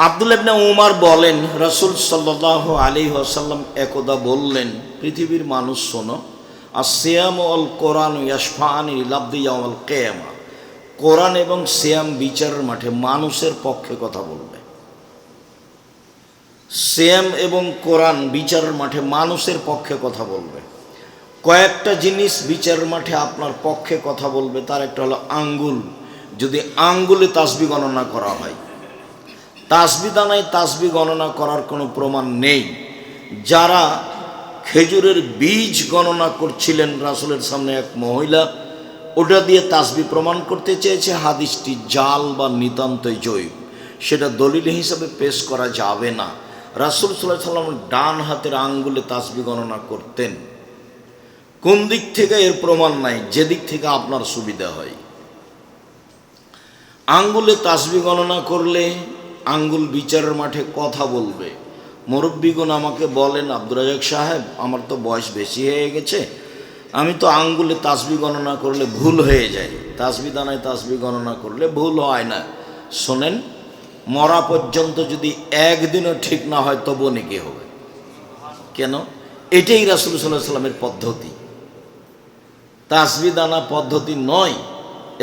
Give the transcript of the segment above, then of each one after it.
আব্দুল্লাহ ইবনে উমর বলেন, রাসূল সাল্লাল্লাহু আলাইহি ওয়াসাল্লাম একদা বললেন, পৃথিবীর মানুষ শোনো, আসিয়াম ওয়াল কোরআন ইয়াশফাআনি লিল-আবদি ইয়াওমাল কিয়ামা। কোরআন এবং সিয়াম বিচারের মাঠে মানুষের পক্ষে কথা বলবে। সিয়াম এবং কোরআন বিচারের মাঠে মানুষের পক্ষে কথা বলবে। কয়েকটা জিনিস বিচারের মাঠে আপনার পক্ষে কথা বলবে, তার একটা হলো আঙ্গুল। যদি আঙ্গুলে তাসবিহ গণনা করা হয়, তাসবিহ দানায় তাসবিহ গণনা করার কোনো প্রমাণ নেই। যারা খেজুরের বীজ গণনা করছিলেন, রাসূলের সামনে এক মহিলা ওটা দিয়ে তাসবিহ প্রমাণ করতে চেয়েছে, হাদিসটি জাল বা নিতান্তই জৈব, সেটা দলিল হিসাবে পেশ করা যাবে না। রাসূল সাল্লাল্লাহু আলাইহি ওয়াসাল্লাম ডান হাতের আঙ্গুলে তাসবিহ গণনা করতেন। কোন দিক থেকে এর প্রমাণ নাই, যেদিক থেকে আপনার সুবিধা হয়। আঙ্গুলে তাসবিহ গণনা করলে আঙ্গুল বিচারের মাঠে কথা বলবে। মুরব্বীগণ আমাকে বলেন, আব্দুর রাজ্জাক সাহেব, আমার তো বয়স বেশি হয়ে গেছে, আমি তো আঙ্গুলে তাসবিহ গণনা করলে ভুল হয়ে যায়, তাসবিহ দানায় তাসবিহ গণনা করলে ভুল হয় না। শোনেন, মরা পর্যন্ত যদি একদিনও ঠিক না হয় তবুও নেকি হবে। কেন? এটাই রাসূল সাল্লাল্লাহু আলাইহি ওয়াসাল্লামের পদ্ধতি, তাসবিহ দানা পদ্ধতি নয়।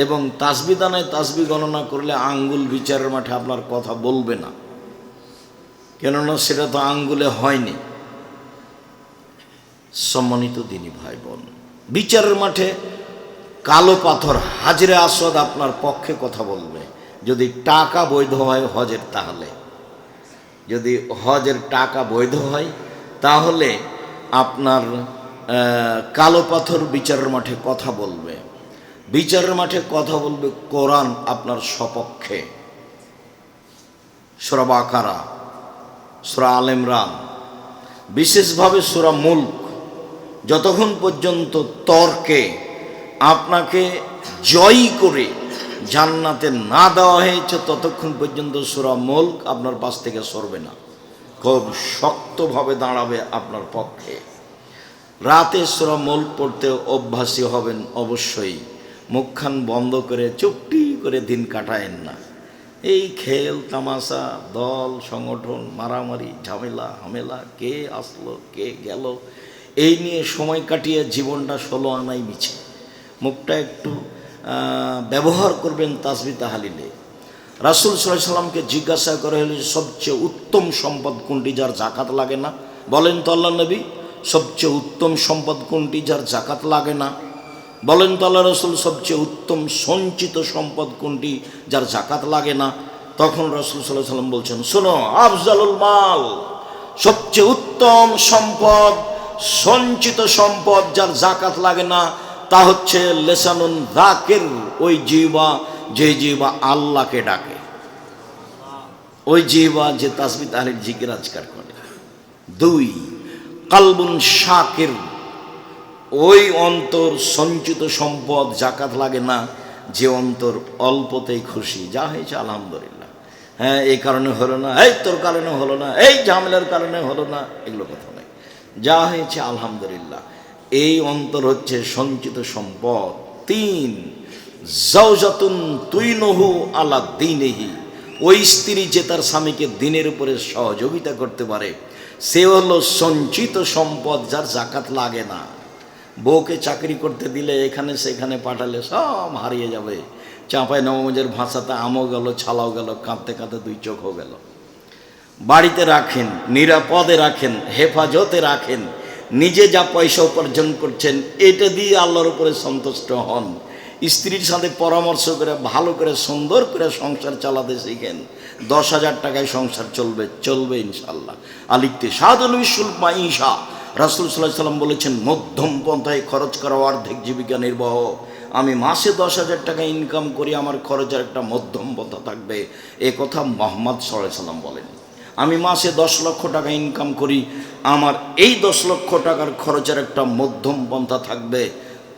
এবং তাসবিহ দানায় তাসবিহ গণনা করলে আঙ্গুল বিচারের মাঠে আপনার কথা বলবে না, কেননা সেটা তো আঙ্গুলে হয়নি। সম্মানিত দিনী ভাই বোন, বিচারের মাঠে কালো পাথর হাজরে আসওয়াদ আপনার পক্ষে কথা বলবে। যদি টাকা বৈধ হয় হজের, তাহলে যদি হজের টাকা বৈধ হয় তাহলে আপনার কালো পাথর বিচারের মাঠে কথা বলবে। বিচারের মাঠে কথা বলবে কোরআন আপনার সপক্ষে। সূরা বাকারা, সূরা আল ইমরান, বিশেষভাবে সূরা মুলক, যতক্ষণ পর্যন্ত তর্কে আপনাকে জয়ী করে জান্নাতে না দেওয়া হয়েছে ততক্ষণ পর্যন্ত সূরা মুলক আপনার পাশ থেকে সরবে না, খুব শক্তভাবে দাঁড়াবে আপনার পক্ষে। রাতে সূরা মুলক পড়তে অভ্যাসী হবেন অবশ্যই। মুখখান বন্ধ করে চুপটি করে দিন কাটায়েন না। এই খেল তামাশা, দল সংগঠন, মারামারি, ঝামেলা হামেলা, কে আসলো কে গেল, এই নিয়ে সময় কাটিয়ে জীবনটা 16 আনাই মিছে। মুখটা একটু ব্যবহার করবেন তাসবিহ তাহলিলে। রাসূল সাল্লাল্লাহু আলাইহি ওয়াসাল্লামকে জিজ্ঞাসা করা হলো, সবচেয়ে উত্তম সম্পদ কোনটি যার যাকাত লাগে না? বলেন তো আল্লাহ নবী, সবচেয়ে উত্তম সম্পদ কোনটি যার যাকাত লাগে না? বলেন তো আল্লাহ রাসূল, সবচেয়ে উত্তম সঞ্চিত সম্পদ কোনটি যার যাকাত লাগে না? তখন রাসূল সাল্লাল্লাহু আলাইহি ওয়াসাল্লাম বলছেন, শোনো, আফজালুল মাল, সবচেয়ে উত্তম সম্পদ, সঞ্চিত সম্পদ যার যাকাত লাগে না তা হচ্ছে লিসানুন যাকির, ওই জিহ্বা যে জিহ্বা আল্লাহকে ডাকে, ওই জিহ্বা যে তাসবিহ তাহলিল জিকির আজকার করে। 2, কালবুন শাকির, ওই অন্তর সঞ্চিত সম্পদ যাকাত লাগে না যে অন্তর অল্পতেই খুশি, যা হয়েছে আলহামদুলিল্লাহ, হ্যাঁ এই কারণে হলো না, এই তোর কারণে হলো না, এই ঝামেলার কারণে হলো না, এগুলো কথা নয়, যা হয়েছে আলহামদুলিল্লাহ, এই অন্তর হচ্ছে সঞ্চিত সম্পদ। 3, জাওজাতুন তুইনহু আলা দীনিহি, ওই স্ত্রী যে তার স্বামীকে দিনের উপরে সহযোগিতা করতে পারে, সে হলো সঞ্চিত সম্পদ যার যাকাত লাগে না। বউকে চাকরি করতে দিলে এখানে সেখানে পাঠালে সব হারিয়ে যাবে। চাঁপাই নবাবগঞ্জের ভাষাতে আমও গেল, ছালাও গেল, কাঁদতে কাঁদতে 2 চোখও গেল। বাড়িতে রাখেন, নিরাপদে রাখেন, হেফাজতে রাখেন, নিজে যা পয়সা উপার্জন করছেন এটা দিয়ে আল্লাহর উপরে সন্তুষ্ট হন। স্ত্রীর সাথে পরামর্শ করে ভালো করে সুন্দর করে সংসার চালাতে শিখেন। 10,000 টাকায় সংসার চলবে ইনশাল্লাহ। আলিকতে সাদুল বিশুল মাইশা, রাসূল সাল্লাল্লাহু আলাইহি ওয়াসাল্লাম বলেছেন, মধ্যম পন্থায় খরচ করা অর্ধেক জীবিকা নির্বাহ। আমি মাসে 10,000 টাকা ইনকাম করি, আমার খরচের একটা মধ্যম পন্থা থাকবে, এ কথা মুহাম্মদ সাল্লাল্লাহু আলাইহি ওয়াসাল্লাম বলেন। আমি মাসে 10 লক্ষ টাকা ইনকাম করি, আমার এই 10 লক্ষ টাকার খরচের একটা মধ্যম পন্থা থাকবে,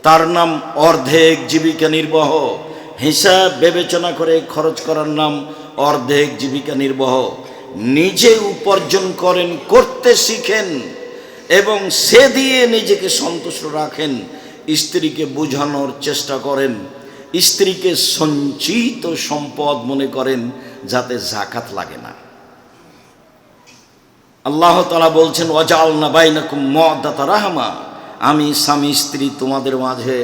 তার নাম অর্ধেক জীবিকা নির্বাহ। হিসাব বিবেচনা করে খরচ করার নাম অর্ধেক জীবিকা নির্বাহ। নিজে উপার্জন করেন, করতে শিখেন এবং সে দিয়ে নিজেকে সন্তুষ্ট রাখেন। স্ত্রীকে বোঝানোর চেষ্টা করেন, স্ত্রীকে সঞ্চিত সম্পদ মনে করেন যাতে যাকাত লাগে না। আল্লাহ তাআলা বলছেন ওয়াজআলনা বাইনাকুম মাওয়াদ্দাতা রাহমা, আমি স্বামী স্ত্রী তোমাদের মাঝে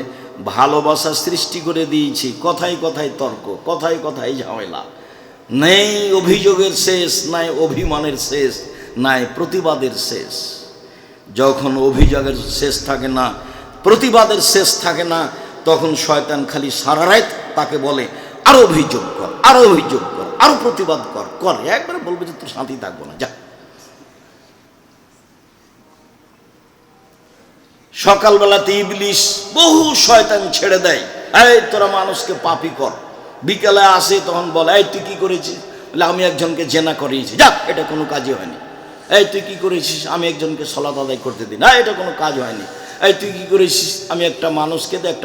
ভালোবাসা সৃষ্টি করে দিয়েছি। কথায় কথায় তর্ক, কথায় কথায় ঝামেলা, নেই অভিযোগের শেষ, নাই অভিমানের শেষ, নাই প্রতিবাদের শেষ। যখন অভিযোগের শেষ থাকে না, প্রতিবাদের শেষ থাকে না, তখন শয়তান খালি সারা রাত তাকে বলে আরো অভিযোগ কর, আরো অভিযোগ কর, আরো প্রতিবাদ কর, কর। একবার বলবে যে তোর শান্তি থাকবো না, যা। সকালবেলাতে ইবলিশ বহু শয়তান ছেড়ে দেয়, এই তোরা মানুষকে পাপী কর। বিকেলে আসে তখন বলে, এই তুই কি করেছিস? বলে আমি একজনকে জেনা করিয়েছি, যা, এটা কোনো কাজই হয়নি। এই তুই কি করেছিস? আমি একজনকে সলাত আদায় করতে দিই, না, এটা কোনো কাজ হয়নি। এই তুই কি করেছিস? আমি একটা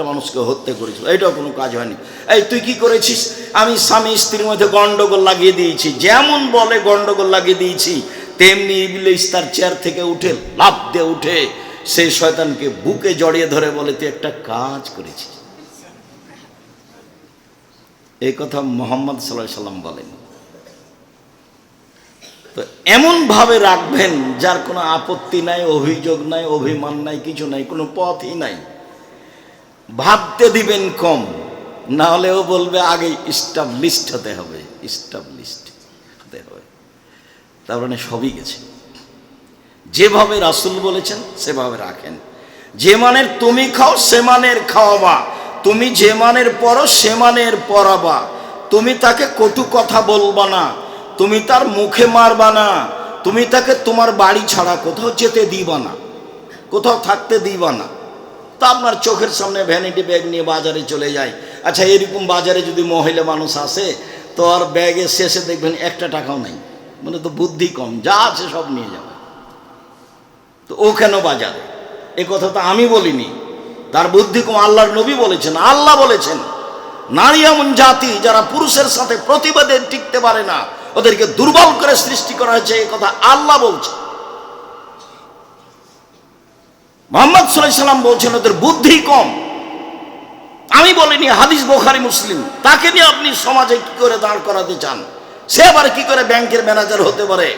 মানুষকে হত্যা করেছি, এটাও কোনো কাজ হয়নি। এই তুই কি করেছিস? আমি স্বামী স্ত্রীর মধ্যে গন্ডগোল লাগিয়ে দিয়েছি। যেমন বলে গন্ডগোল লাগিয়ে দিয়েছি, তেমনি ইবলিশ তার চেয়ার থেকে উঠে লাফ দিয়ে উঠে সেই শয়তানকে বুকে জড়িয়ে ধরে বলে, তুই একটা কাজ করেছিস। এই কথা মুহাম্মদ সাল্লাল্লাহু আলাইহি সাল্লাম বলেন। তো এমন ভাবে রাখবেন যার কোনো আপত্তি নাই, অভিযোগ নাই, অভিমান নাই, কিছু নাই, কোনো পথই নাই। ভাবতে দিবেন কম, না হলেও বলবে আগে ইস্টাবলিশড হতে হবে, ইস্টাবলিশড হতে হবে। তার মানে সবই গেছে। যেভাবে রাসূল বলেছেন সেভাবে রাখেন। যে মানের তুমি খাও সে মানের খাওয়াবা, তুমি যে মানের পরো সে মানের পরাবা, তুমি তাকে কটু কথা বলবা না, তুমি তার মুখে মারবা না, তুমি তাকে তোমার বাড়ি ছাড়া কোথাও যেতে দিবা না, কোথাও থাকতে দিবা না। তা আপনার চোখের সামনে ভ্যানিটি ব্যাগ নিয়ে বাজারে চলে যায়। আচ্ছা, এরকম বাজারে যদি মহিলা মানুষ আসে তো আর ব্যাগের শেষে দেখবেন একটা টাকাও নাই, মানে তো বুদ্ধি কম, যা আছে সব নিয়ে যাবে। তো ও কেন বাজারে? এ কথা তো আমি বলিনি, তার বুদ্ধি কম, আল্লাহর নবী বলেছেন। আল্লাহ বলেছেন নারী এমন জাতি যারা পুরুষের সাথে প্রতিবাদে টিকতে পারে না, ওদেরকে দুর্বল করে সৃষ্টি করা হয়েছে, এই কথা আল্লাহ বলছে। মুহাম্মদ সাল্লাল্লাহু আলাইহি সাল্লাম বলছেন ওদের বুদ্ধি কম। আমি বলিনি, হাদিস বুখারী মুসলিম। তাকে নিয়ে আপনি সমাজে কি করে দাঁড় করাতে চান? সে আবার কি করে ব্যাংকের ম্যানেজার হতে পারে,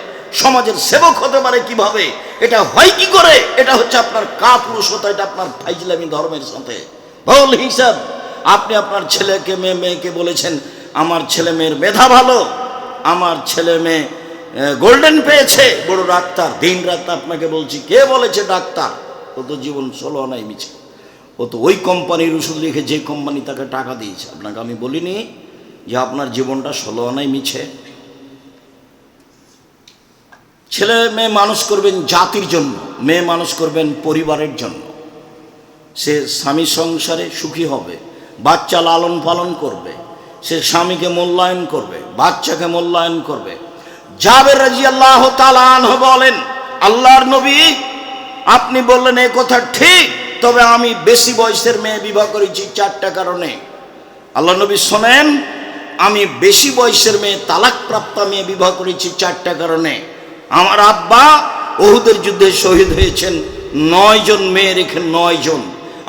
সমাজের সেবক হতে পারে কিভাবে? এটা হয় কি করে? এটা হচ্ছে আপনার কাপুরুষতা, এটা আপনার ফাইজলামি ধর্মের সাথে ভুল হিসাব। আপনি আপনার ছেলেকে মেয়েকে বলেছেন আমার ছেলে মেয়ের মেধা ভালো, আমার ছেলে মেয়ে গোল্ডেন পেয়েছে, বড় ডাক্তার। দিন রাত আপনাকে বলছি, কে বলেছে ডাক্তার? ও তো জীবন 16 আনাই মিছে। ও তো ওই কোম্পানির ওষুধ লিখে যে কোম্পানি তাকে টাকা দিয়েছে। আপনাকে আমি বলিনি যে আপনার জীবনটা 16 আনাই মিছে। ছেলে মেয়ে মানুষ করবেন জাতির জন্য, মেয়ে মানুষ করবেন পরিবারের জন্য। সে স্বামী সংসারে সুখী হবে, বাচ্চা লালন পালন করবে, সে স্বামীকে মূল্যায়ন করবে, বাচ্চাকে মূল্যায়ন করবে। জাবের রাদিয়াল্লাহু তাআলা আনহু বলেন, আল্লাহর নবী আপনি বললেন এই কথা ঠিক, তবে আমি বেশি বয়সের মেয়ে বিবাহ করেছি 4টা কারণে। আল্লাহর নবী শোনেন, আমি বেশি বয়সের মেয়ে তালাকপ্রাপ্ত মেয়ে বিবাহ করেছি 4টা কারণে। আমার আব্বা উহুদের যুদ্ধে শহীদ হয়েছেন, 9 জন মেয়ে রেখে 9 জন।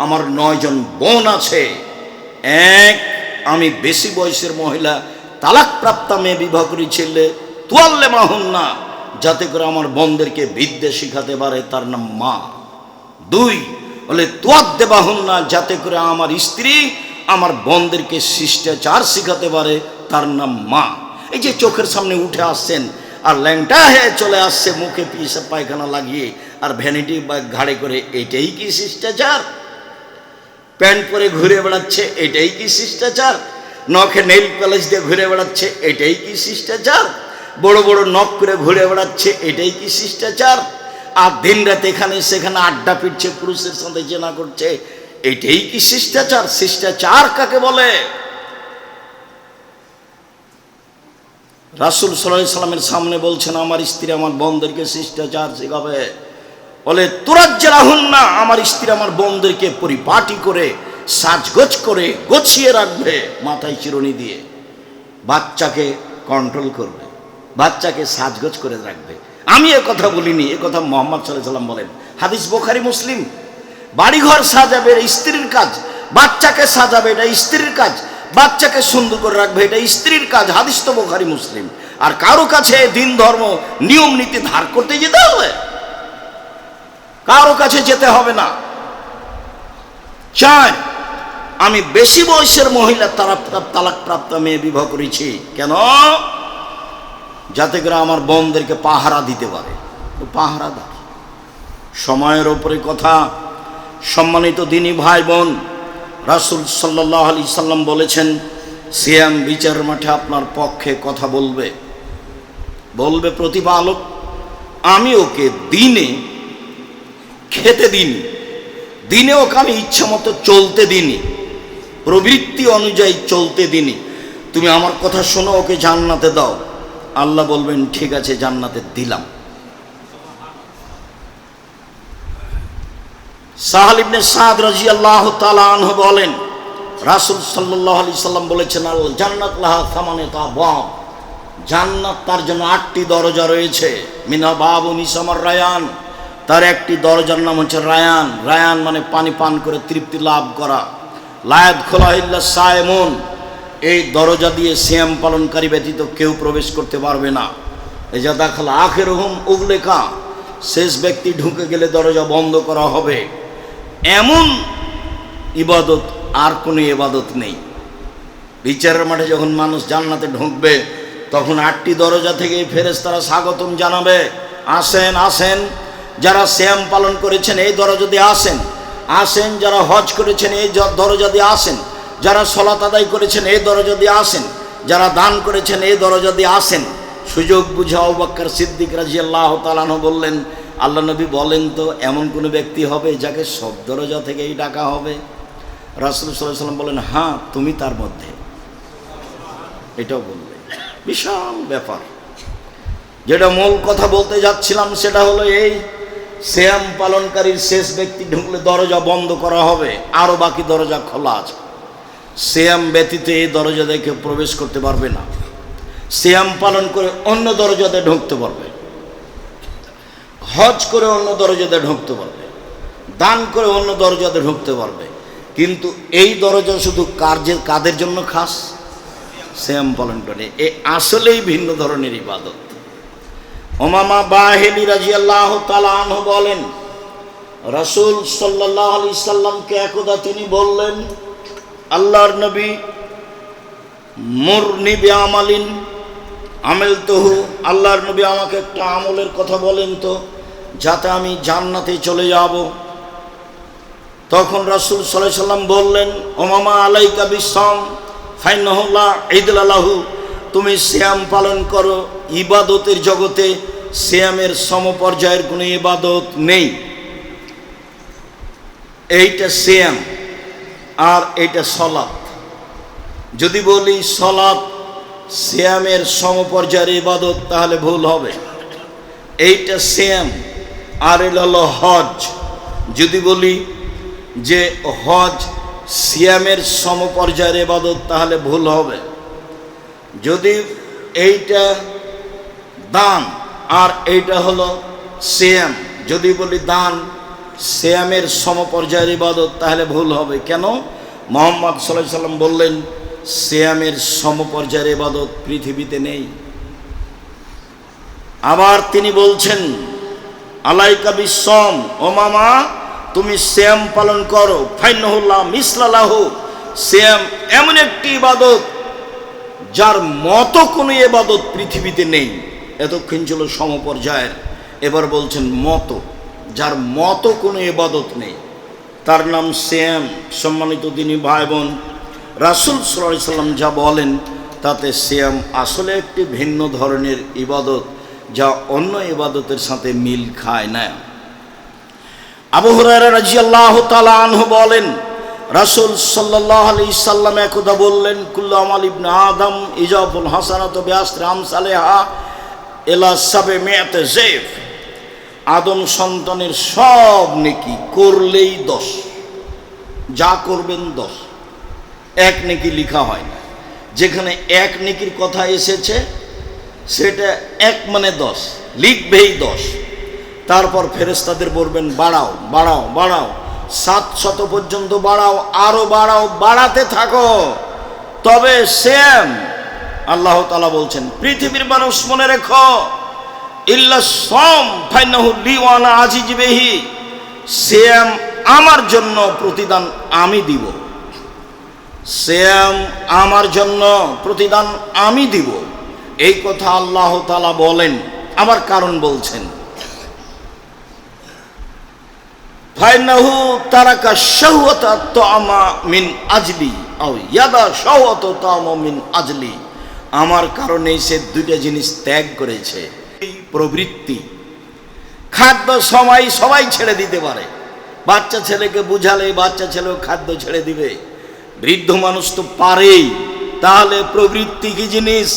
আমার 9 জন বোন আছে। এক, আমি বেশি বয়সের মহিলা তালাকপ্রাপ্ত মেয়ে বিবাহ করেছিলে তুয়াল্লে মাহুন্না, যাতে করে আমার বোনদেরকে বিদ্যে শিখাতে পারে, তার নাম মা। 2 বলে তুয়াদ্দে বাহুন্না, যাতে করে আমার স্ত্রী আমার বোনদেরকে শিষ্টাচার শিখাতে পারে, তার নাম মা। এই যে চোখের সামনে উঠে আসছেন আর ল্যাংটা হয়ে চলে আসছে, মুখে পিসাব পায়খানা লাগিয়ে আর ভ্যানিটি ব্যাগ ঘাড়ে করে, এটাই কি শিষ্টাচার? প্যান্ট পরে ঘুরে বেড়াচ্ছে, এটাই কি শিষ্টাচার? নখে নেইল পালিশ দিয়ে ঘুরে বেড়াচ্ছে, এটাই কি শিষ্টাচার? বড় বড় নখ করে ঘুরে বেড়াচ্ছে, এটাই কি শিষ্টাচার? আর দিন রাত এখানে সেখানে আড্ডা পিটছে, পুরুষের সাথে জেনা করছে, এটাই কি শিষ্টাচার? শিষ্টাচার কাকে বলে? রাসূল সাল্লাল্লাহু আলাইহি সাল্লামের সামনে বলছেন আমার স্ত্রী আমার বোনদেরকে শিষ্টাচার শেখাবে। বলে তুরাজ্জালাহুন্না, আমার স্ত্রী আমার বোনদেরকে পরিপাটি করে সাজগোজ করে গোছিয়ে রাখবে, মাথায় চিরুনি দিয়ে। বাচ্চাকে কন্ট্রোল করবে, বাচ্চাকে সাজগোজ করে রাখবে। আমি এ কথা বলিনি, এ কথা মুহাম্মদ সাল্লাল্লাহু আলাইহি সাল্লাম বলেন। হাদিস বুখারী মুসলিম। বাড়িঘর সাজাবে এটা স্ত্রীর কাজ, বাচ্চাকে সাজাবে এটা স্ত্রীর কাজ, বাচ্চাকে সুন্দর করে রাখবে এটা স্ত্রীর কাজ। হাদিস তো বুখারী মুসলিম। আর কারো কাছে দিন ধর্ম নিয়ম নীতি ধার করতে যেতে হবে? কারো কাছে যেতে হবে না। চাই আমি বেশি বয়সের মহিলা তালাকপ্রাপ্ত মেয়ে বিবাহ করেছি, কেন? যাতে করে আমার বোনদেরকে পাহারা দিতে পারে। পাহারা দাও। সময়ের ওপরে কথা। সম্মানিত দিনী ভাই বোন, রাসূল সাল্লাল্লাহু আলাইহি সাল্লাম বলেছেন, সিয়াম বিচার মাঠে আপনার পক্ষে কথা বলবে। বলবে প্রতিপালক, আমি ওকে দিনে খেতে দিনি, দিনে ওকে আমি ইচ্ছা মতো চলতে দিনি, প্রবৃত্তি অনুযায়ী চলতে দিনি, তুমি আমার কথা শোনো, ওকে জান্নাতে দাও। আল্লাহ বলবেন, ঠিক আছে, জান্নাতে দিলাম। সাহাল ইবনে সাদ রাদিয়াল্লাহু তাআলা আনহু বলেন, রাসূল সাল্লাল্লাহু আলাইহি সাল্লাম বলেছেন, আল জান্নাত লাহা সামানিয়াতু আবওয়াব, জান্নাত তার জন্য 8টি দরজা রয়েছে। মিনা বাবুন ইসমার রায়ান, তার একটি দরজার নাম হচ্ছে রায়ান। রায়ান মানে পানি পান করে তৃপ্তি লাভ করা। লায়াত খোলা ইল্লা সায়েমুন, এই দরজা দিয়ে সিয়াম পালনকারী ব্যতীত কেউ প্রবেশ করতে পারবে না। এজা দাখাল আখিরুহুম উগলেকা, শেষ ব্যক্তি ঢুকে গেলে দরজা বন্ধ করা হবে। এমন ইবাদত আর কোনো ইবাদত নেই। বিচারের মাঠে যখন মানুষ জান্নাতে ঢুকবে, তখন 8টি দরজা থেকে ফেরেশতারা স্বাগতম জানাবে, আসেন আসেন। যারা সিয়াম পালন করেছেন এই দরজা দিয়ে আসেন, আসেন। যারা হজ করেছেন এই দরজা দিয়ে আসেন, যারা সালাত আদায় করেছেন এই দরজা দিয়ে আসেন, যারা দান করেছেন এই দরজা দিয়ে আসেন। সুযোগ বুঝে আবু বকর সিদ্দিক রাদিয়াল্লাহু তাআলা আনহু বললেন, আল্লাহ নবী বলেন তো, এমন কোনো ব্যক্তি হবে যাকে সব দরজা থেকেই ডাকা হবে? রাসূল সাল্লাল্লাহু আলাইহি ওয়াসাল্লাম বলেন, হ্যাঁ, তুমি তার মধ্যে। এটাও বললেন। বিশাল ব্যাপার। যেটা মূল কথা বলতে যাচ্ছিলাম সেটা হলো এই, সিয়াম পালনকারীর শেষ ব্যক্তি ঢুকলে দরজা বন্ধ করা হবে, আরও বাকি দরজা খোলা আছে। সিয়াম ব্যতীত এই দরজা দিয়ে কেউ প্রবেশ করতে পারবে না। সিয়াম পালন করে অন্য দরজাতে ঢুকতে পারবে, হজ করে অন্য দরজাতে ঢুকতে পারবে, দান করে অন্য দরজাতে ঢুকতে পারবে। কিন্তু এই দরজা শুধু কাদের জন্য খাস? সিয়াম পালন করে। এ আসলেই ভিন্ন ধরনের ইবাদত। উমামা বাহিলি রাদিয়াল্লাহু তাআলা আনহু বলেন, রাসূল সাল্লাল্লাহু আলাইহি সাল্লামকে একদা তিনি বললেন, আল্লাহর নবী, মুরনি বিআমালিন আমিলতুহু, আল্লাহর নবী আমাকে একটা আমলের কথা বলেন তো, যাতে আমি জান্নাতে চলে যাব। তখন রাসূল সাল্লাল্লাহু আলাইহি সাল্লাম বললেন, উমামা আলাইকা বিসসাম ফাইন্নাহু লা ইদলা লাহু, তুমি সিয়াম পালন করো। ইবাদতের জগতে সিয়ামের সমপর্যায়ের কোনো ইবাদত নেই। এইটা সিয়াম আর এইটা সালাত। যদি বলি সালাত সিয়ামের সমপর্যায়ের ইবাদত, তাহলে ভুল হবে। এইটা সিয়াম আর এটা হলো হজ। যদি বলি যে হজ সিয়ামের সমপর্যায়ের ইবাদত, তাহলে ভুল হবে। যদি এইটা দান আর এইটা হলো সিয়াম, যদি বলি দান সিয়ামের সমপর্যায়ের ইবাদত, তাহলে ভুল হবে। কেন? মুহাম্মদ সাল্লাল্লাহু আলাইহি সাল্লাম বললেন, সিয়ামের সমপর্যায়ের ইবাদত পৃথিবীতে নেই। আবার তিনি বলছেন, আলাইকা বিসসাম, ও মামা তুমি সিয়াম পালন করো। ফাইন্নাহু লা মিসলা লাহু, সিয়াম এমন একটি ইবাদত যার মতো কোনো ইবাদত পৃথিবীতে নেই। এতক্ষণ ছিল সমপর্যায়ের, এবার বলছেন মতো, যার মতো কোনো ইবাদত নেই, তার নাম সিয়াম। সম্মানিত দিনী ভাই বোন, রাসূল সাল্লাল্লাহু আলাইহি সাল্লাম যা বলেন তাতে সিয়াম আসলে একটি ভিন্ন ধরনের ইবাদত, যা অন্য ইবাদতের সাথে মিল খায় না। আবু হুরায়রা রাদিয়াল্লাহু তাআলা আনহু বলেন, রাসূল সাল্লাল্লাহু আলাইহি সাল্লাম একদা বললেন, কুল্লু আমাল ইবনে আদম ইজাফুল হাসানাতু বিআশরি আমসালিহা ইলা 700 যায়ফ, আদম সন্তানের সব নেকি করলেই 10, যা করবেন 10, এক নেকি লিখা হয় না। যেখানে এক নেকির কথা এসেছে সেটা এক মানে 10, লিখবেই 10। তারপর ফেরেশতাদের বলবেন, বাড়াও বাড়াও বাড়াও, 700 পর্যন্ত বাড়াও, আরো বাড়াও, বাড়াতে থাকো। তবে সিয়াম আল্লাহ তাআলা বলছেন, পৃথিবীর মানুষ মনে রেখো, ইল্লা সাম ফাইনাহু লি ওয়া আনা আজিজু বিহি, সিয়াম আমার জন্য প্রতিদান আমি দিব, সিয়াম আমার জন্য প্রতিদান আমি দিব। এই কথা আল্লাহ তাআলা বলেন। আবার কারণ বলছেন, ফাইনাহু তারাকা শাহওয়াতা তাআমা মিন আজলি আও ইয়াদা শাহওয়াতা তাআমা মিন আজলি, আমার কারণে সে দুইটা জিনিস ত্যাগ করেছে। এই প্রবৃত্তি, খাদ্য সবাই ছেড়ে দিতে পারে। বাচ্চা ছেলেকে বুঝালে বাচ্চা ছেলেও খাদ্য ছেড়ে দিবে, বৃদ্ধ মানুষ তো পারেই। তাহলে প্রবৃত্তি কি জিনিস?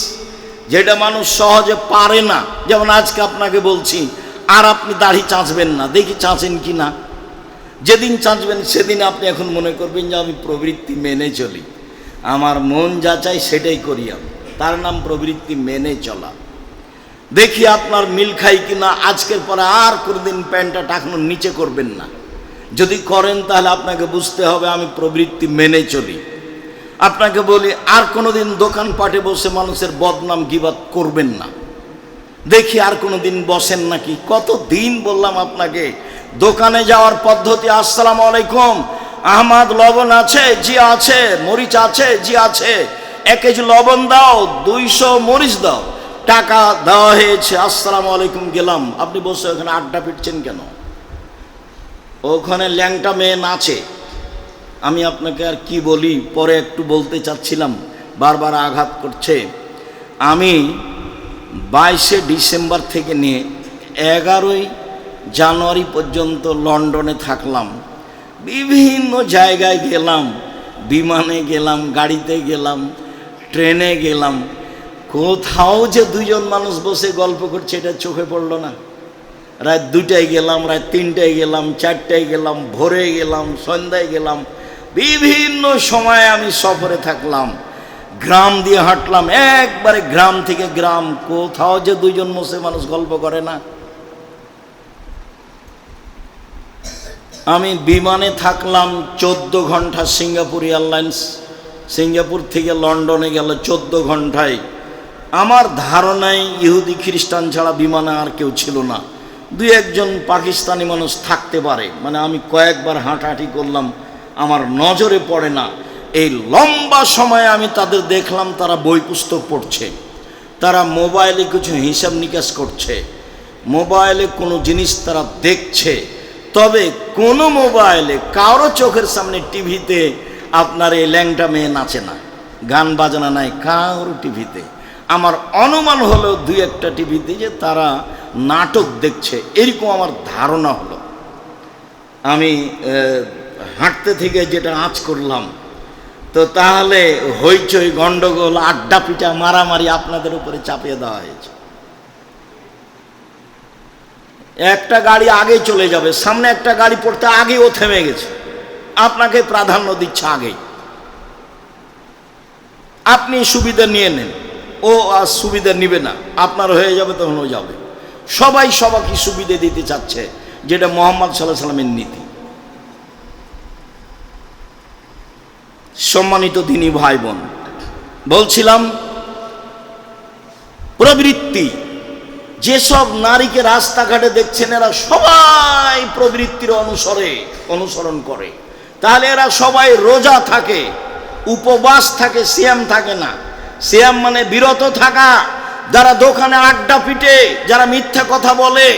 যেটা মানুষ সহজে পারে না। যেমন আজকে আপনাকে বলছি, আর আপনি দাড়ি চাঁচবেন না, দেখি চাঁচেন কি না। যেদিন চাঁচবেন সেদিন আপনি এখন মনে করবেন যে আমি প্রবৃত্তি মেনে চলি, আমার মন যা চাই সেটাই করি আমি, তার নাম প্রবৃত্তি মেনে চলা। দেখি আপনার মিল খাই কিনা। আজকের পরে আর কোনোদিন প্যান্টটা টাকানোর নিচে করবেন না। যদি করেন তাহলে আপনাকে বুঝতে হবে আমি প্রবৃত্তি মেনে চলি। আপনাকে বলি, আর কোনোদিন দোকানপাটে বসে মানুষের বদনাম গীবাত করবেন না। দেখি আর কোনোদিন বসেন নাকি। কত দিন বললাম আপনাকে, দোকানে যাওয়ার পদ্ধতি, আসসালামু আলাইকুম, আহমদ লবণ আছে? জি আছে। মরিচ আছে? জি আছে। 1 কেজি লবণ দাও, 200 মরিচ দাও। টাকা দেওয়া হয়েছে, আসসালামু আলাইকুম, গেলাম। আপনি বসে ওখানে আড্ডা পিটছেন কেন? ওখানে ল্যাংটা মেয়ে নাচে। আমি আপনাকে আর কি বলি, পরে একটু বলতে চাচ্ছিলাম, বারবার আঘাত করছে। আমি 22শে ডিসেম্বর থেকে নিয়ে 11ই জানুয়ারি পর্যন্ত লন্ডনে থাকলাম। বিভিন্ন জায়গায় গেলাম, বিমানে গেলাম, গাড়িতে গেলাম, ট্রেনে গেলাম। কোথাও যে দুজন মানুষ বসে গল্প করছে এটা চোখে পড়লো না। রাত 2টায় গেলাম, রাত 3টায় গেলাম, 4টায় গেলাম, ভোরে গেলাম, সন্ধ্যায় গেলাম। বিভিন্ন সময়ে আমি সফরে থাকলাম, গ্রাম দিয়ে হাঁটলাম, একবারে গ্রাম থেকে গ্রাম। কোথাও যে দুজন বসে মানুষ গল্প করে না। আমি বিমানে থাকলাম 14 ঘন্টা, সিঙ্গাপুর এয়ারলাইন্স, সিঙ্গাপুর থেকে লন্ডনে গেল 14 ঘন্টায়। আমার ধারণায় ইহুদি খ্রিস্টান ছাড়া বিমানে আর কেউ ছিল না। 2-1জন পাকিস্তানি মানুষ থাকতে পারে। মানে আমি কয়েকবার হাঁটাহাঁটি করলাম, আমার নজরে পড়ে না। এই লম্বা সময়ে আমি তাদের দেখলাম, তারা বই পুস্তক পড়ছে, তারা মোবাইলে কিছু হিসাব নিকাশ করছে, মোবাইলে কোনো জিনিস তারা দেখছে। তবে কোনো মোবাইলে কারো চোখের সামনে টিভিতে আপনার এই ল্যাংটা মেয়ে নাচে না, গান বাজনা নাই কারো টিভিতে। আমার অনুমান হলো 2-1টা টিভিতে যে তারা নাটক দেখছে, এরকম আমার ধারণা হলো। আমি হাঁটতে থেকে যেটা আঁচ করলাম, তো তাহলে হইচই, গন্ডগোল, আড্ডা পিটা, মারামারি আপনাদের উপরে চাপিয়ে দেওয়া হয়েছে। একটা গাড়ি আগে চলে যাবে, সামনে একটা গাড়ি পড়তে আগেই ও থেমে গেছে, আপনাকে প্রাধান্য দিচ্ছে আগেই। আপনি সুবিধা নিয়ে নেন, ও আর সুবিধা নিবে না, আপনার হয়ে যাবে তখন ও যাবে। সবাই সবাইকে সুবিধা দিতে চাচ্ছে, যেটা মুহাম্মদ সাল্লাল্লাহু আলাইহি সাল্লামের নীতি। সম্মানিত দিনী ভাই বোন, বলছিলাম প্রবৃত্তি। যেসব নারীকে রাস্তাঘাটে দেখছেন এরা সবাই প্রবৃত্তির অনুসরণ করে। তাহলে এরা সবাই রোজা থাকে, উপবাস থাকে, সিয়াম থাকে না। সিয়াম মানে বিরত থাকা। যারা দোকানে আড্ডা পিটে, যারা মিথ্যা কথা বলে,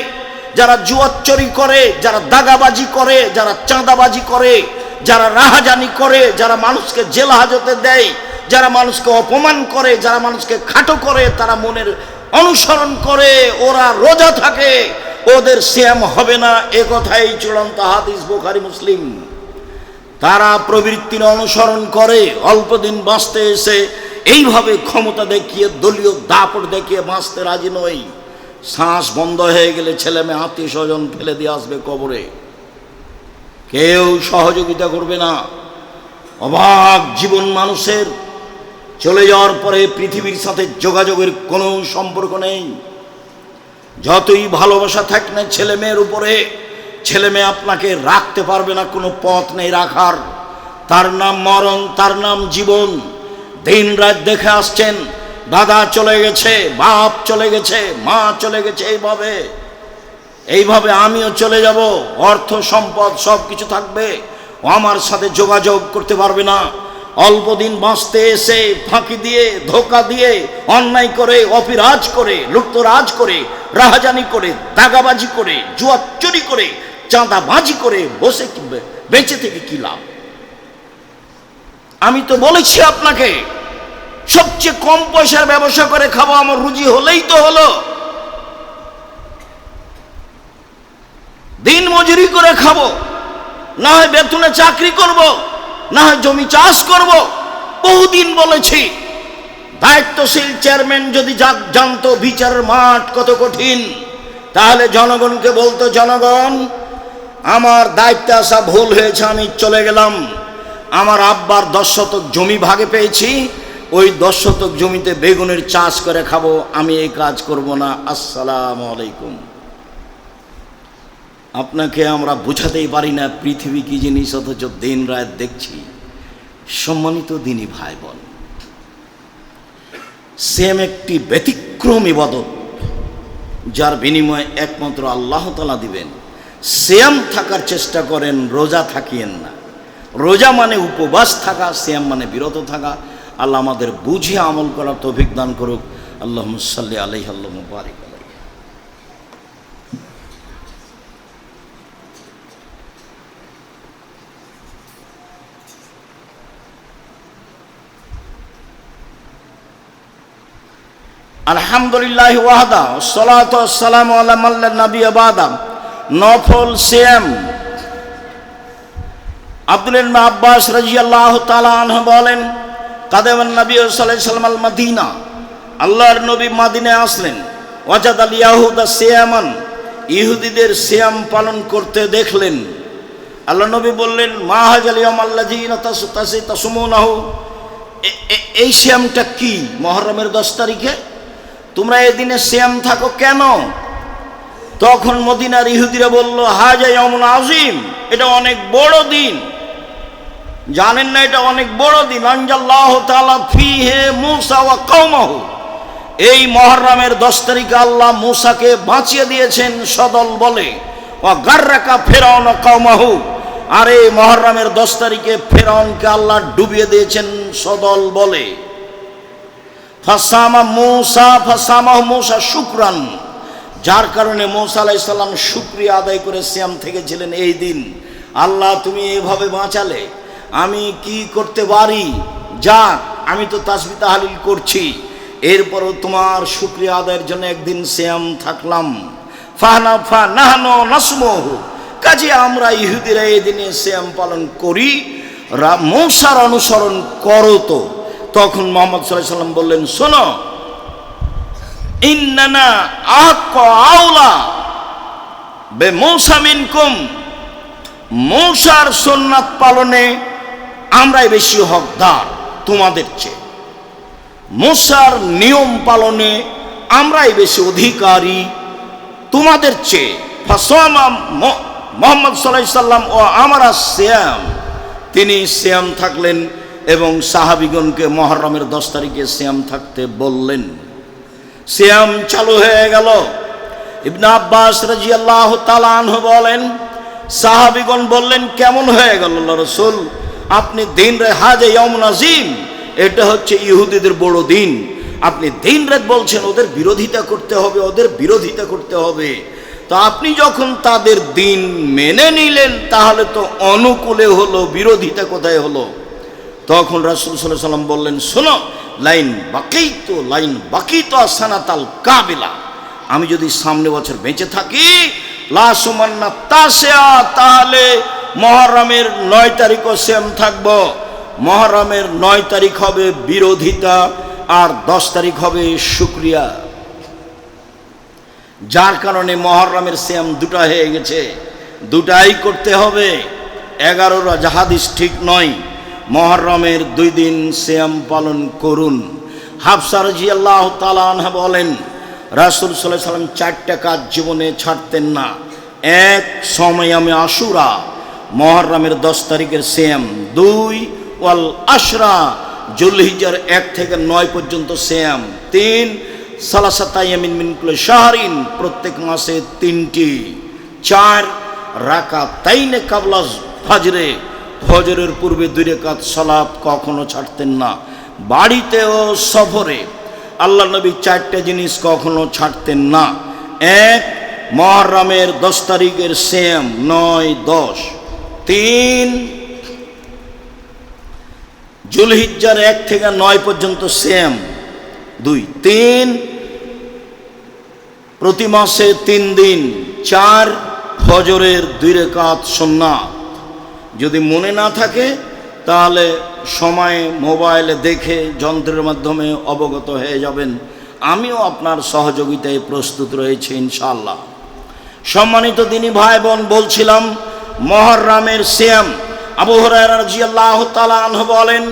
যারা জুয়াচুরি করে, যারা দাগাবাজি করে, যারা চাঁদাবাজি করে, যারা রাহাজানি করে, যারা মানুষকে জেল হাজতে দেয়, যারা মানুষকে অপমান করে, যারা মানুষকে খাটো করে, তারা মনের অনুসরণ করে, ওরা রোজা থাকে, ওদের সিয়াম হবে না। এ কথাই চূড়ান্ত হাদিস, বুখারী মুসলিম। তারা প্রবৃত্তির অনুসরণ করে, অল্প দিন বাঁচতে এসে এইভাবে ক্ষমতা দেখিয়ে, দলীয় দাপট দেখিয়ে বাঁচতে রাজি নয়। শ্বাস বন্ধ হয়ে গেলে ছেলে মেয়ে আত্মীয় স্বজন ফেলে দিয়ে আসবে কবরে, কেউ সহযোগিতা করবে না। অবাক জীবন মানুষের, চলে যাওয়ার পরে পৃথিবীর সাথে যোগাযোগের কোনো সম্পর্ক নেই। যতই ভালোবাসা থাক না ছেলে মেয়ের উপরে, ছেলে মেয়ে আপনাকে রাখতে পারবে না, কোনো পথ নেই রাখার। তার নাম মরণ, তার নাম জীবন। দিন রাত দেখে আসছেন দাদা চলে গেছে, বাপ চলে গেছে, মা চলে গেছে, এইভাবে আমিও চলে যাব, অর্থ সম্পদ সব কিছু থাকবে, ও আমার সাথে যোগাযোগ করতে পারবে না। অল্প দিন বাঁচতে এসে ফাঁকি দিয়ে, ধোকা দিয়ে, অন্যায় করে, অপিরাজ করে, লুপ্তরাজ করে, রাহাজানি করে, দাগাবাজি করে, জুয়া চুরি করে, চাঁদাবাজি করে বসে বেঁচে থেকে কি লাভ? আমি তো বলেছি আপনাকে, সবচেয়ে কম পয়সার ব্যবসা করে খাবো, আমার রুজি হলেই তো হলো। দিন মজুরি করে খাবো, না হয় বেতনে চাকরি করব, না হয় জমি চাষ করব। বহুদিন বলেছি, দায়িত্বশীল চেয়ারম্যান যদি জানতো বিচারের মাঠ কত কঠিন, তাহলে জনগণকে বলতো, জনগণ আমার দায়িত্বে আসা ভুল হয়েছে, আমি চলে গেলাম। আমার আব্বার 10 শতক জমি ভাগে পেয়েছি, ওই 10 শতক জমিতে বেগুনের চাষ করে খাবো, আমি এই কাজ করব না। আসসালামু আলাইকুম। আপনাকে আমরা বুঝাতেই পারি না পৃথিবী কি জিনিস, অথচ দিন রাত দেখছি। সম্মানিত দিনী ভাই বোন, সেম একটি ব্যতিক্রম ইবাদত, যার বিনিময়ে একমাত্র আল্লাহ তাআলা দিবেন। সিয়াম থাকার চেষ্টা করেন, রোজা থাকিয়েন না। রোজা মানে উপবাস থাকা, সিয়াম মানে বিরত থাকা। আল্লাহ আমাদের বুঝে আমল করার তৌফিক দান করুক। আল্লাহুম্মা সাল্লি আলাইহি আল্লাহুম্মা বারিক আলাইহি। আলহামদুলিল্লাহ ওয়াহদা, সালাতু ওয়াসসালামু আলা মান লা নাবিয়্যা বাদা। নফল সিয়াম। আব্দুল্লাহ ইবনে আব্বাস রাদিয়াল্লাহু তাআলা আনহু বলেন, কাদামান নবী সাল্লাল্লাহু আলাইহি ওয়াসাল্লাম আল মদিনা, আল্লাহর নবী মদিনায় আসলেন। ওয়াজাদ আল ইয়াহুদা সিয়ামান, ইহুদিদের সিয়াম পালন করতে দেখলেন। আল্লাহ নবী বললেন, মা হাযাল ইয়াউম আল্লাযীনা তাসুমুনাহু, এই সিয়ামটা কি? মুহররমের 10 তারিখে তোমরা এই দিনে সিয়াম থাকো কেন? তখন মদিনার ইহুদিরা বলল, হাজা ইয়াউমুন আযীম, এটা অনেক বড় দিন। জানেন না এটা অনেক বড় দিন? আনজাল্লাহু তাআলা ফীহি মূসা ওয়া কওমাহু, এই মুহররমের 10 তারিখে আল্লাহ মূসাকে বাঁচিয়ে দিয়েছেন সদল বলে। ওয়া গাররাকা ফিরআউন ওয়া কওমাহু, আর এই মুহররমের 10 তারিখে ফিরআউনকে আল্লাহ ডুবিয়ে দিয়েছেন সদল বলে। ফাসামাহু মূসা শুকরান, যার কারণে মূসা আলাইহিস সালাম শুকরিয়া আদায় করে সিয়াম থেকেছিলেন এই দিন। আল্লাহ তুমি এভাবে বাঁচালে, আমি কি করতে পারি? যাক, আমি তো তাসবিহ তাহলিল করছি, এরপরও তোমার শুকরিয়া আদায়ের জন্য একদিন সিয়াম থাকলাম। ফানাহনু নাসমুহু, কাজে আমরা ইহুদিরা এই দিনে সিয়াম পালন করি, মূসার অনুসরণ করো। তো তখন মুহাম্মদ সাল্লাল্লাহু আলাইহি ওয়াসাল্লাম বললেন, শোনো, ইন্নানা আহাক্কু আওলা বিমূসা মিনকুম, মূসার সুন্নাত পালনে আমরাই বেশি হকদার তোমাদের চেয়ে। মূসার নিয়ম পালনে আমরাই বেশি অধিকারী তোমাদের চেয়ে। ফাসামা মুহাম্মদ সাল্লাল্লাহু আলাইহি ওয়াসাল্লাম ও আমরা সিয়াম, তিনি সিয়াম থাকলেন এবং সাহাবীগণকে মুহররমের 10 তারিখে সিয়াম থাকতে বললেন। সিয়াম চালু হয়ে গেল। ইবনে আব্বাস রাদিয়াল্লাহু তাআলা আনহু বলেন, সাহাবীগণ বললেন, কেমন হয়ে গেল আল্লাহ রাসূল? আপনি দিন রাত, হাজা ইয়াউমুন আযীম, এটা হচ্ছে ইহুদিদের বড় দিন, আপনি দিন রাত বলছেন ওদের বিরোধিতা করতে হবে, ওদের বিরোধিতা করতে হবে। তো আপনি যখন তাদের দিন মেনে নিলেন, তাহলে তো অনুকূলে হলো, বিরোধিতা কোথায় হলো? তখন রাসূল সাল্লাল্লাহু আলাইহি ওয়াসাল্লাম বললেন, শোনো, লাইন বাকিতো সানাতাল কাবিলা, আমি যদি সামনে বছর বেঁচে থাকি, লা সুমান্না তাসিয়া, তাহলে মুহররমের 9 তারিখও সিয়াম থাকবো। মুহররমের 9 তারিখ হবে বিরোধিতা, আর 10 তারিখ হবে শুকরিয়া। যার কারণে মুহররমের সিয়াম দুটা হয়ে গেছে, দুটাই করতে হবে। 11 হাদিস ঠিক নয়। মুহররমের 2 দিন সিয়াম পালন করুন। হাফসা রাদিয়াল্লাহু তাআলা আনহা বলেন, রাসূল সাল্লাল্লাহু আলাইহি ওয়াসাল্লাম 4টা কাজ জীবনে ছাড়তেন না। এক, সময়ামে আশুরা, মুহররমের 10 তারিখের সিয়াম। 2, ওয়াল আশরা, জুলহিজ্জার 1 থেকে 9 পর্যন্ত সিয়াম। 3 সালাসাতা ইয়ামিন মিন কুল্লি শাহরিন, প্রত্যেক মাসে 3টি। 4 রাকাতাইনে কাবলা ফাজরে, ফজরের পূর্বে 2 রাকাত সালাত কখনো ছাড়তেন না। বাড়িতে ও সফরে আল্লাহ নবী 4টা জিনিস কখনো ছাড়তেন না। 1 মুহররমের 10 তারিখের সিয়াম 9, 10। 3 জুলহিজ্জার 1 থেকে 9 পর্যন্ত সিয়াম 2। 3 প্রতি মাসে 3 দিন। 4 ফজরের 2 রাকাত সুন্নাত। যদি মনে না থাকে তাহলে সময় মোবাইলে দেখে যন্ত্রের মাধ্যমে অবগত হয়ে যাবেন। আমিও আপনার সহযোগিতায় প্রস্তুত রয়েছি ইনশাআল্লাহ। সম্মানিত দিনী ভাই বোন, বলছিলাম মুহররমের সিয়াম। আবু হুরায়রা রাদিয়াল্লাহু তাআলা আনহু বলেন,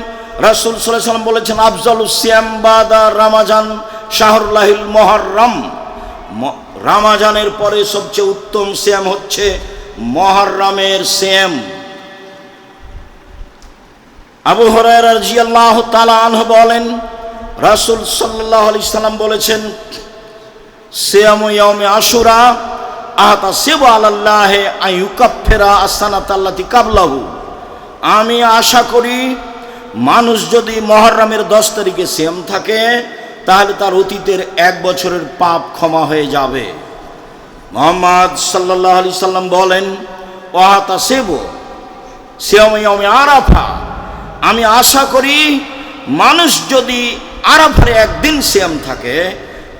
রাসূল সাল্লাল্লাহু আলাইহি ওয়াসাল্লাম বলেছেন, আফজালুস সিয়াম বাদা রমাজান শাহরুল্লাহিল মুহররম। রমাজানের পরে সবচেয়ে উত্তম সিয়াম হচ্ছে মুহররমের সিয়াম। আবু হুরায়রা রাদিয়াল্লাহু তাআলা আনহু বলেন, রাসূল সাল্লাল্লাহু আলাইহি সাল্লাম বলেছেন, সিয়ামু ইয়াউমি আশুরা আহতাসিবু আলাল্লাহি আইয়ুকাফিরা আসসানাতাল্লাতী কাবলাহু। আমি আশা করি মানুষ যদি মুহররমের 10 তারিখে সিয়াম থাকে তাহলে তার অতীতের 1 বছরের পাপ ক্ষমা হয়ে যাবে। মুহাম্মদ সাল্লাল্লাহু আলাইহি সাল্লাম বলেন, ওয়াহতাসিবু সিয়ামু ইয়াউমি আরাফা। আমি আশা করি মানুষ যদি আরাফার একদিন সিয়াম থাকে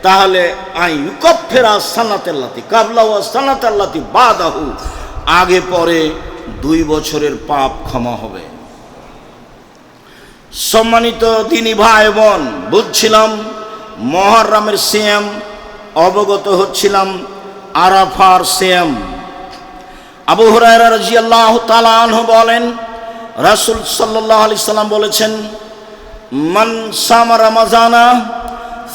তাহলে আইয়ুকাফিরা সানাতাল্লাতী কাবলাহু ওয়া সানাতাল্লাতী বাদাহু, আগে পরে 2 বছরের পাপ ক্ষমা হবে। সম্মানিত দিনী ভাই বোন, বুঝছিলাম মুহররমের সিয়াম, অবগত হচ্ছিলাম আরাফার সিয়াম। আবু হুরায়রা রাদিয়াল্লাহু তাআলা আনহু বলেন, রাসূল সাল্লাল্লাহু আলাইহি সাল্লাম বলেছেন, মান সামা রমাজানা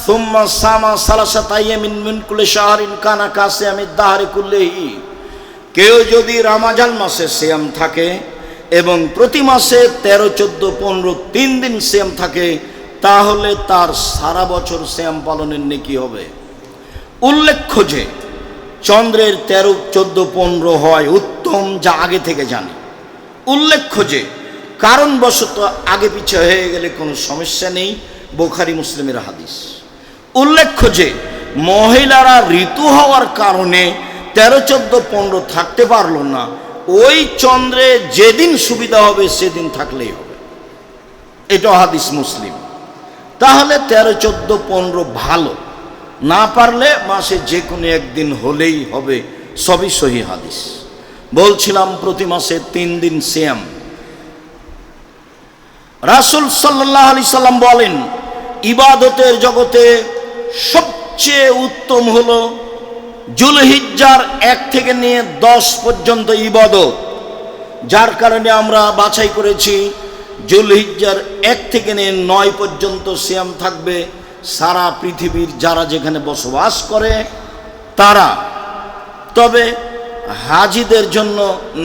সুম্মা সামা সালাসাতা ইয়ামিন মিন কুল্লি শাহরিন কানা কাসিয়ামিদ দাহরি কুল্লিহি। কেউ যদি রমজান মাসে সিয়াম থাকে এবং প্রতি মাসে 13, 14, 15 3 দিন সিয়াম থাকে তাহলে তার সারা বছর সিয়াম পালনের নেকি হবে। উল্লেখ্য যে চন্দ্রের 13, 14, 15 হয় উত্তম, যা আগে থেকে জানি। উল্লেখ্য যে কারণবশত আগে পিছে হয়ে গেলে কোনো সমস্যা নেই, বুখারী মুসলিমের হাদিস। উল্লেখ্য যে মহিলারা ঋতু হওয়ার কারণে 13, 14, 15 থাকতে পারলো না, ওই চন্দ্রে যেদিন সুবিধা হবে সেদিন থাকলেই হবে, এটা হাদিস মুসলিম। তাহলে 13, 14, 15 ভালো, না পারলে মাসে যে কোনো একদিন হলেই হবে, সবই সহিহ হাদিস। বলছিলাম প্রতি মাসে 3 দিন সিয়াম। রাসূল সাল্লাল্লাহু আলাইহি সাল্লাম বলেন, ইবাদতের জগতে সবচেয়ে উত্তম হলো জুলহিজ্জার 1 থেকে নিয়ে 10 পর্যন্ত ইবাদত। যার কারণে আমরা বাছাই করেছি জুলহিজ্জার 1 থেকে নিয়ে 9 পর্যন্ত সিয়াম থাকবে সারা পৃথিবীর যারা যেখানে বসবাস করে তারা। তবে হাজিদের জন্য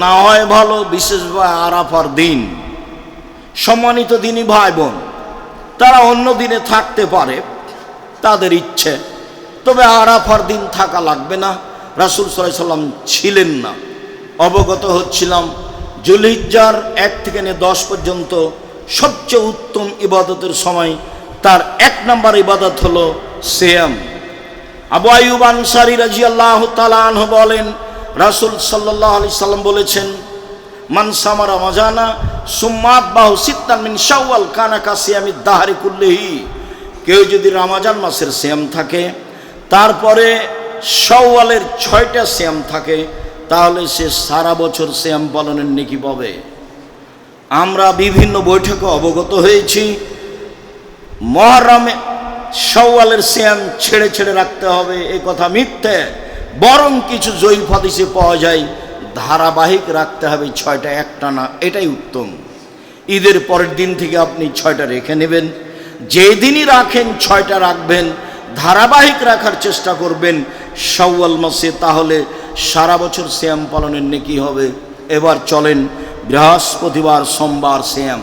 না হয় ভালো, বিশেষভাবে আরাফার দিন। সম্মানিত দিনী ভাই বোন, তারা অন্য দিনে থাকতে পারে, তাদের ইচ্ছে, তবে আরাফার দিন থাকা লাগবে না। রাসূল সাল্লাল্লাহু আলাইহি সাল্লাম ছিলেন না। অবগত হচ্ছিলাম জুলহিজ্জার 1 থেকে নিয়ে 10 পর্যন্ত সবচেয়ে উত্তম ইবাদতের সময়, তার 1 নম্বর ইবাদত হলো সিয়াম। আবু আইয়ুব আনসারী রাদিয়াল্লাহু তাআলা আনহু বলেন, রাসূল সাল্লাল্লাহু আলাইহি সাল্লাম বলেছেন, মান সামা রমাজানা সুম্মা আতবাহু সিত্তান মিন শাওয়াল কানা কাসিয়ামিদ দাহরি কুল্লিহি। কেউ যদি রমজান মাসের সিয়াম থাকে তারপরে শাওয়ালের 6টা সিয়াম থাকে তাহলে সে সারা বছর সিয়াম পালনের নেকি পাবে। আমরা বিভিন্ন বৈঠকে অবগত হয়েছি মুহররমে শাওয়ালের সিয়াম ছেড়ে ছেড়ে রাখতে হবে, এ কথা মিথ্যে। বরং কিছু জয়ীফ হাদিসে পাওয়া যায় ধারাবাহিক রাখতে হবে 6টা একটানা, এটাই উত্তম। ঈদের পরের দিন থেকে আপনি 6টা রেখে নেবেন, যেদিনই রাখেন 6টা রাখবেন, ধারাবাহিক রাখার চেষ্টা করবেন শাওয়াল মাসে, তাহলে সারা বছর সিয়াম পালনের নেকি হবে। এবার চলেন বৃহস্পতিবার সোমবার সিয়াম।